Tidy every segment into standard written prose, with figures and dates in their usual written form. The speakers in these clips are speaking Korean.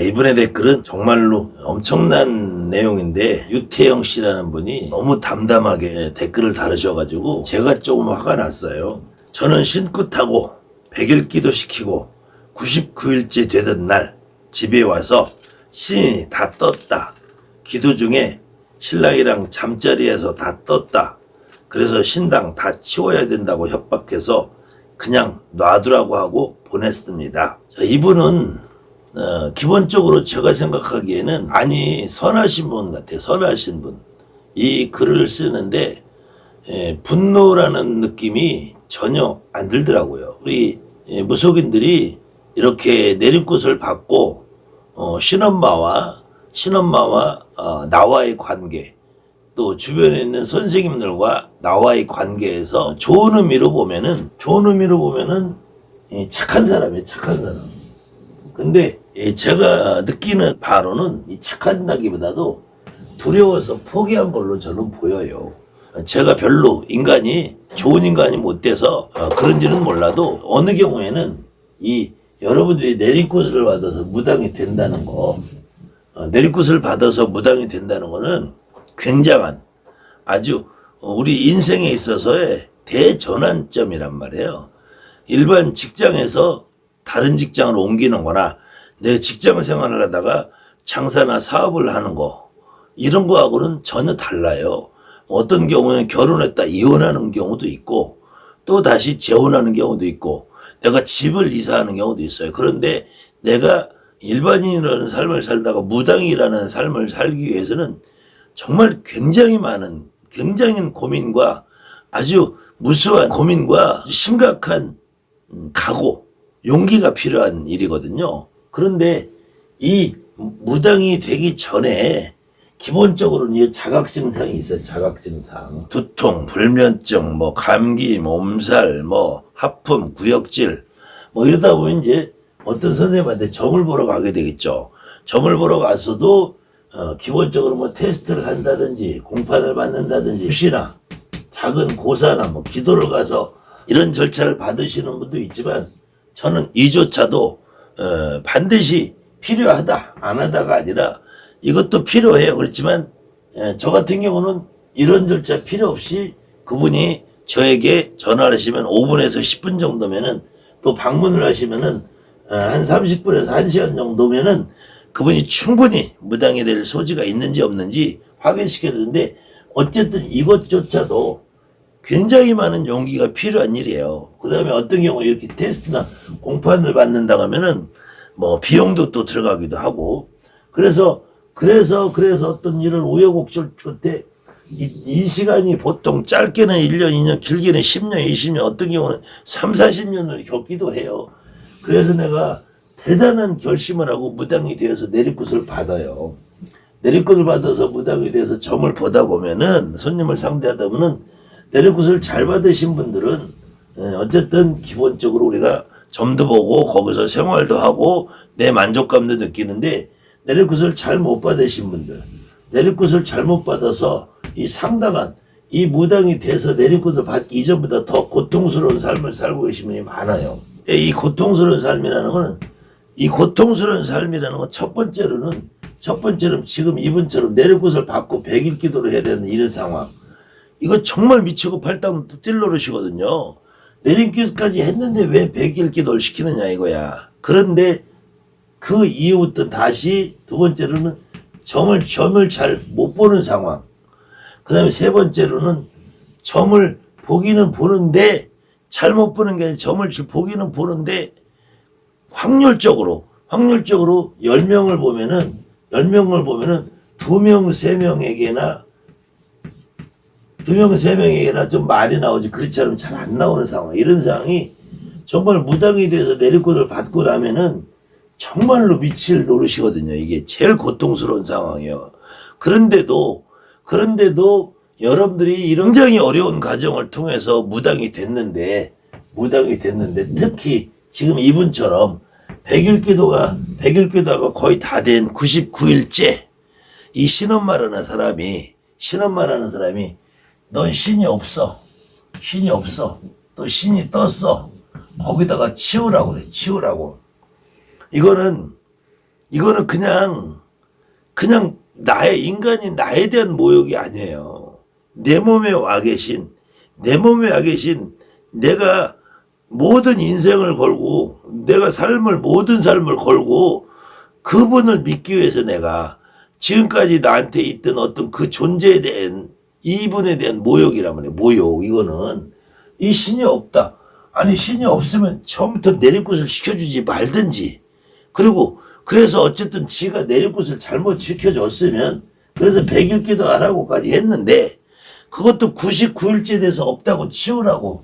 이분의 댓글은 정말로 엄청난 내용인데 유태영 씨라는 분이 너무 담담하게 댓글을 다루셔가지고 제가 조금 화가 났어요. 저는 신고 타고 100일 기도시키고 99일째 되던 날 집에 와서 신이 다 떴다. 기도 중에 신랑이랑 잠자리에서 다 떴다. 그래서 신당 다 치워야 된다고 협박해서 그냥 놔두라고 하고 보냈습니다. 자, 이분은 기본적으로 제가 생각하기에는 선하신 분 같아요. 선하신 분. 이 글을 쓰는데 분노라는 느낌이 전혀 안 들더라고요. 우리 무속인들이 이렇게 내리꽃을 받고 신엄마와 나와의 관계, 또 주변에 있는 선생님들과 나와의 관계에서 좋은 의미로 보면은 착한 사람이에요. 착한 사람. 근데 제가 느끼는 바로는 이 착한다기보다도 두려워서 포기한 걸로 저는 보여요. 제가 별로 좋은 인간이 못 돼서 그런지는 몰라도 어느 경우에는 이 여러분들이 내리꽃을 받아서 무당이 된다는 거, 내리꽃을 받아서 무당이 된다는 거는 굉장한 아주 우리 인생에 있어서의 대전환점이란 말이에요. 일반 직장에서 다른 직장으로 옮기는 거나 내 직장 생활을 하다가 장사나 사업을 하는 거, 이런 거하고는 전혀 달라요. 어떤 경우는 결혼했다 이혼하는 경우도 있고 또 다시 재혼하는 경우도 있고 내가 집을 이사하는 경우도 있어요. 그런데 내가 일반인이라는 삶을 살다가 무당이라는 삶을 살기 위해서는 정말 굉장히 고민과 아주 무수한 고민과 심각한 각오, 용기가 필요한 일이거든요. 그런데 이 무당이 되기 전에 기본적으로는 이 자각증상이 있어요. 자각증상. 두통, 불면증, 감기, 몸살, 하품, 구역질, 이러다 보면 이제 어떤 선생님한테 점을 보러 가게 되겠죠. 점을 보러 가서도 기본적으로 테스트를 한다든지 공판을 받는다든지 수시나 작은 고사나 기도를 가서 이런 절차를 받으시는 분도 있지만 저는 이조차도 반드시 필요하다 안 하다가 아니라 이것도 필요해요. 그렇지만 저 같은 경우는 이런 절차 필요 없이 그분이 저에게 전화를 하시면 5분에서 10분 정도면은 또 방문을 하시면은 한 30분에서 1시간 정도면은 그분이 충분히 무당이 될 소지가 있는지 없는지 확인시켜 드리는데 어쨌든 이것조차도 굉장히 많은 용기가 필요한 일이에요. 그 다음에 어떤 경우 이렇게 테스트나 공판을 받는다고 하면은 비용도 또 들어가기도 하고 그래서 어떤 이런 우여곡절 끝에 이 시간이 보통 짧게는 1년, 2년, 길게는 10년, 20년, 어떤 경우는 3, 40년을 겪기도 해요. 그래서 내가 대단한 결심을 하고 무당이 되어서 내리꽃을 받아요. 내리꽃을 받아서 무당이 돼서 점을 보다 보면은 손님을 상대하다 보면은 내리꽃을 잘 받으신 분들은 어쨌든 기본적으로 우리가 점도 보고 거기서 생활도 하고 내 만족감도 느끼는데 내리꽃을 잘 못 받으신 분들, 내리꽃을 잘못 받아서 이 상당한 이 무당이 돼서 내리꽃을 받기 이전보다 더 고통스러운 삶을 살고 계신 분이 많아요. 이 고통스러운 삶이라는 건 첫 번째로는 지금 이분처럼 내리꽃을 받고 100일 기도를 해야 되는 이런 상황. 이거 정말 미치고 팔당 뛸 노릇이거든요. 내리꽃까지 했는데 왜 100일 기도를 시키느냐 이거야. 그런데 그 이후부터 다시 두 번째로는 점을 잘 못 보는 상황. 그 다음에 세 번째로는 점을 보기는 보는데 잘 못 보는 게 아니라 점을 보기는 보는데 확률적으로 10명을 보면은 2명, 3명에게나 좀 많이 나오지 그렇지 않으면 잘 안 나오는 상황. 이런 상황이 정말 무당이 돼서 내리꽃을 받고 나면은 정말로 미칠 노릇이거든요. 이게 제일 고통스러운 상황이에요. 그런데도 여러분들이 굉장히 어려운 과정을 통해서 무당이 됐는데 특히 지금 이분처럼 100일 기도가 거의 다 된 99일째 이 신엄마라는 사람이 넌 신이 없어. 또 신이 떴어. 거기다가 치우라고 그래. 치우라고. 이거는 이거는 그냥 나의 인간이 나에 대한 모욕이 아니에요. 내 몸에 와 계신 내가 모든 인생을 걸고 내가 모든 삶을 걸고 그분을 믿기 위해서 내가 지금까지 나한테 있던 어떤 그 존재에 대한 이분에 대한 모욕이란 말이에요. 모욕. 이거는 이 신이 없다. 아니 신이 없으면 처음부터 내리굿을 시켜주지 말든지. 그리고 그래서 어쨌든 지가 내리굿을 잘못 시켜줬으면 그래서 100일기도 안 하고까지 했는데 그것도 99일째 돼서 없다고 치우라고.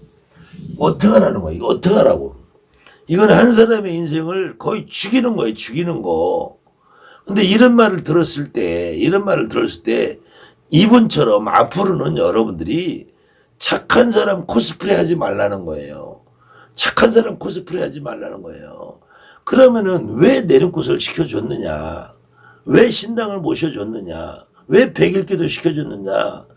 어떡하라는 거야. 이거 어떡하라고. 이건 한 사람의 인생을 거의 죽이는 거예요. 죽이는 거. 근데 이런 말을 들었을 때 이분처럼 앞으로는 여러분들이 착한 사람 코스프레 하지 말라는 거예요. 착한 사람 코스프레 하지 말라는 거예요. 그러면은 왜 내리굿을 시켜줬느냐? 왜 신당을 모셔줬느냐? 왜 백일기도 시켜줬느냐?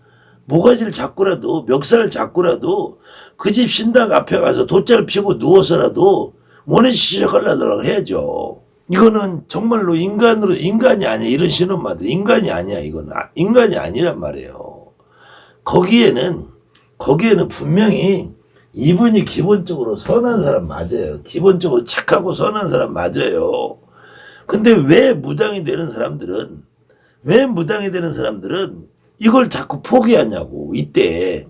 모가지를 잡고라도 멱살을 잡고라도 그 집 신당 앞에 가서 돗자를 피고 누워서라도 모네 시작하려고 해야죠. 이거는 정말로 인간이 아니야. 이런 신엄마들 인간이 아니야. 이거는 인간이 아니란 말이에요. 거기에는 분명히 이분이 기본적으로 선한 사람 맞아요. 기본적으로 착하고 선한 사람 맞아요. 근데 왜 무당이 되는 사람들은 이걸 자꾸 포기하냐고. 이때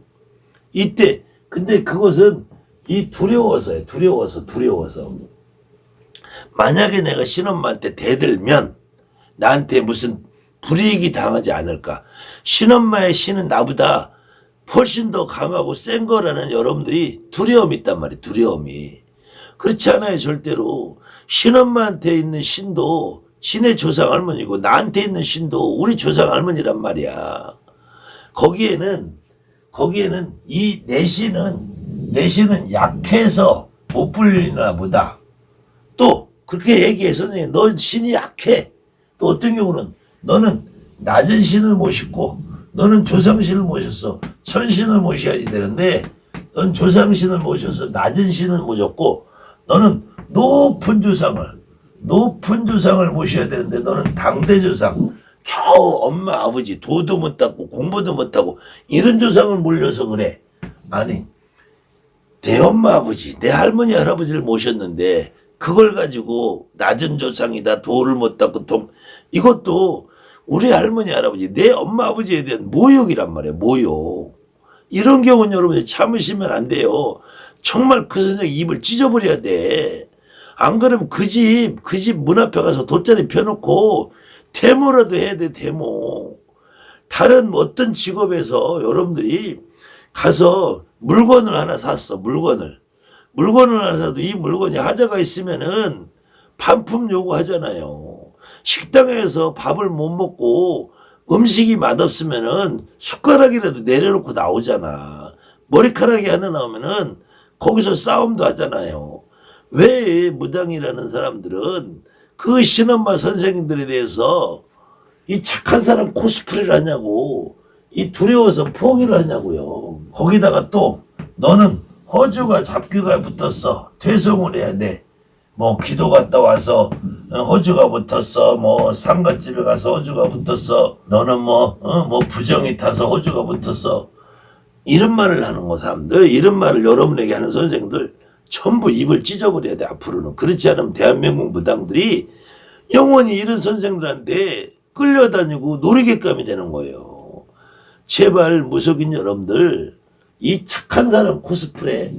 근데 그것은 두려워서예요. 두려워서. 만약에 내가 신엄마한테 대들면 나한테 무슨 불이익이 당하지 않을까. 신엄마의 신은 나보다 훨씬 더 강하고 센 거라는 여러분들이 두려움이 있단 말이에요. 두려움이. 그렇지 않아요. 절대로. 신엄마한테 있는 신도 신의 조상 할머니고 나한테 있는 신도 우리 조상 할머니란 말이야. 거기에는 이 내 신은 약해서 못 불리나 보다. 또 그렇게 얘기해. 선생님 너 신이 약해. 또 어떤 경우는 너는 낮은 신을 모시고 너는 조상신을 모셨어. 천신을 모셔야 되는데 넌 조상신을 모셔서 낮은 신을 모셨고 너는 높은 조상을 모셔야 되는데 너는 당대조상 겨우 엄마 아버지 도도 못 닦고 공부도 못하고 이런 조상을 몰려서 그래. 아니 내 엄마 아버지 내 할머니 할아버지를 모셨는데 그걸 가지고 낮은 조상이다 도를 못 닦고 이것도 우리 할머니 할아버지 내 엄마 아버지에 대한 모욕이란 말이에요. 모욕. 이런 경우는 여러분이 참으시면 안 돼요. 정말 그 선생 입을 찢어버려야 돼. 안 그러면 그 집 문 앞에 가서 돗자리 펴놓고 데모라도 해야 돼. 데모. 다른 어떤 직업에서 여러분들이 가서 물건을 하나 샀어. 물건을 하나 사도 이 물건이 하자가 있으면은 반품 요구하잖아요. 식당에서 밥을 못 먹고 음식이 맛없으면은 숟가락이라도 내려놓고 나오잖아. 머리카락이 하나 나오면은 거기서 싸움도 하잖아요. 왜 무당이라는 사람들은 그 신엄마 선생님들에 대해서 이 착한 사람 코스프레를 하냐고. 이 두려워서 포기를 하냐고요. 거기다가 또 너는 허주가 잡귀가 붙었어. 퇴송을 해야 돼. 뭐 기도 갔다 와서 허주가 붙었어. 뭐 상갓집에 가서 허주가 붙었어. 너는 뭐 부정이 타서 허주가 붙었어. 이런 말을 하는 거 사람들. 이런 말을 여러분에게 하는 선생들 전부 입을 찢어버려야 돼. 앞으로는. 그렇지 않으면 대한민국 무당들이 영원히 이런 선생들한테 끌려다니고 놀이객감이 되는 거예요. 제발 무속인 여러분들 이 착한 사람 코스프레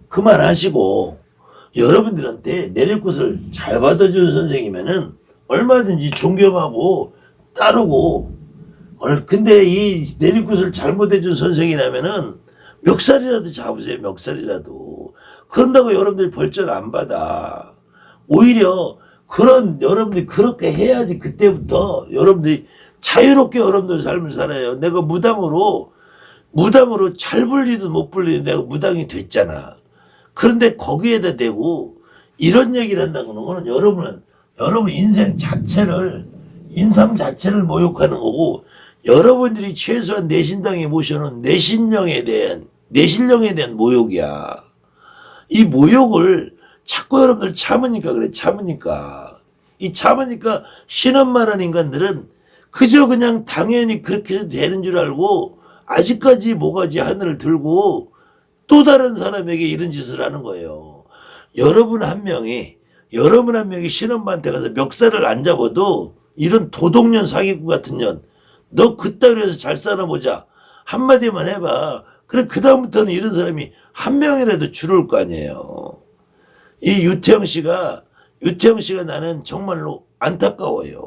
그만하시고 여러분들한테 내리굿을 잘 받아주는 선생이면은 얼마든지 존경하고 따르고. 근데 이 내리굿을 잘못해준 선생이라면은 멱살이라도 잡으세요. 멱살이라도. 그런다고 여러분들이 벌전 안 받아. 오히려 여러분들이 그렇게 해야지 그때부터 여러분들이 자유롭게 여러분들 삶을 살아요. 내가 무당으로 잘 불리든 못 불리든 내가 무당이 됐잖아. 그런데 거기에다 대고 이런 얘기를 한다는 거는 여러분 인상 자체를 모욕하는 거고, 여러분들이 최소한 내신당에 모셔놓은 내신령에 대한 모욕이야. 이 모욕을 자꾸 여러분들 참으니까 그래. 참으니까. 이 참으니까 신원만한 인간들은 그저 그냥 당연히 그렇게 해도 되는 줄 알고 아직까지 모가지 하늘을 들고 또 다른 사람에게 이런 짓을 하는 거예요. 여러분 한 명이 신엄마한테 가서 멱살을 안 잡아도 이런 도둑년 사기꾼 같은 년, 너 그따위로 해서 잘 살아보자 한마디만 해봐. 그래 그다음부터는 이런 사람이 한 명이라도 줄을 거 아니에요. 이 유태영 씨가 나는 정말로 안타까워요.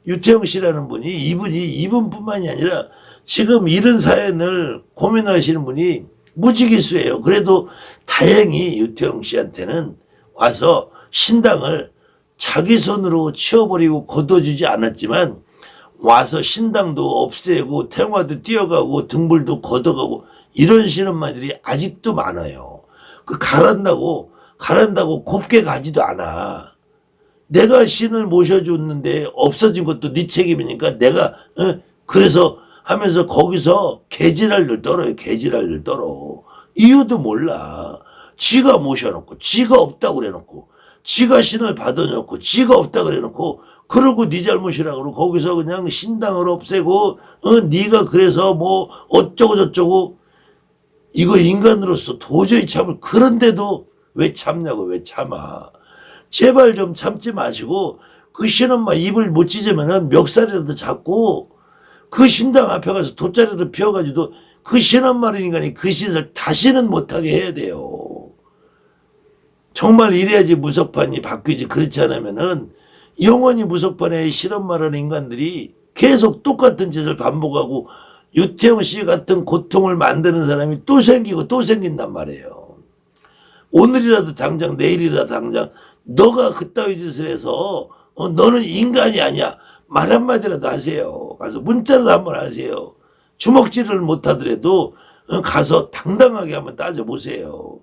유태영 씨라는 분이 이분뿐만이 아니라 지금 이런 사연을 고민하시는 분이 무지기수예요. 그래도 다행히 유태영 씨한테는 와서 신당을 자기 손으로 치워버리고 거둬주지 않았지만 와서 신당도 없애고 태화도 뛰어가고 등불도 걷어가고 이런 신엄마들이 아직도 많아요. 그 가란다고 곱게 가지도 않아. 내가 신을 모셔줬는데 없어진 것도 네 책임이니까 내가 그래서 하면서 거기서 개지랄들 떨어요. 개지랄들 떨어. 이유도 몰라. 지가 모셔놓고 지가 없다고 그래놓고 지가 신을 받아놓고 지가 없다 그래놓고 그러고 네 잘못이라 그러고 거기서 그냥 신당을 없애고 네가 그래서 뭐 어쩌고 저쩌고 이거 인간으로서 도저히 참을. 그런데도 왜 참냐고. 왜 참아. 제발 좀 참지 마시고 그 신엄마 입을 못 찢으면은 멱살이라도 잡고 그 신당 앞에 가서 돗자리를 피워가지고 그 신엄마를 인간이 그 짓을 다시는 못하게 해야 돼요. 정말 이래야지 무석판이 바뀌지. 그렇지 않으면은 영원히 무석판의 신엄마라는 인간들이 계속 똑같은 짓을 반복하고 유태영 씨 같은 고통을 만드는 사람이 또 생기고 또 생긴단 말이에요. 오늘이라도 당장 내일이라도 당장 너가 그따위 짓을 해서 너는 인간이 아니야. 말 한마디라도 하세요. 가서 문자라도 한번 하세요. 주먹질을 못하더라도 가서 당당하게 한번 따져보세요.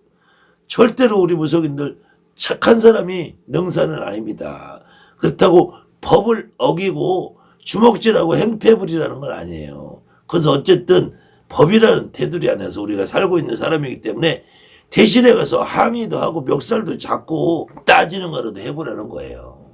절대로 우리 무속인들 착한 사람이 능사는 아닙니다. 그렇다고 법을 어기고 주먹질하고 행패부리라는 건 아니에요. 그래서 어쨌든 법이라는 테두리 안에서 우리가 살고 있는 사람이기 때문에 대신에 가서 항의도 하고 멱살도 잡고 따지는 거라도 해보라는 거예요.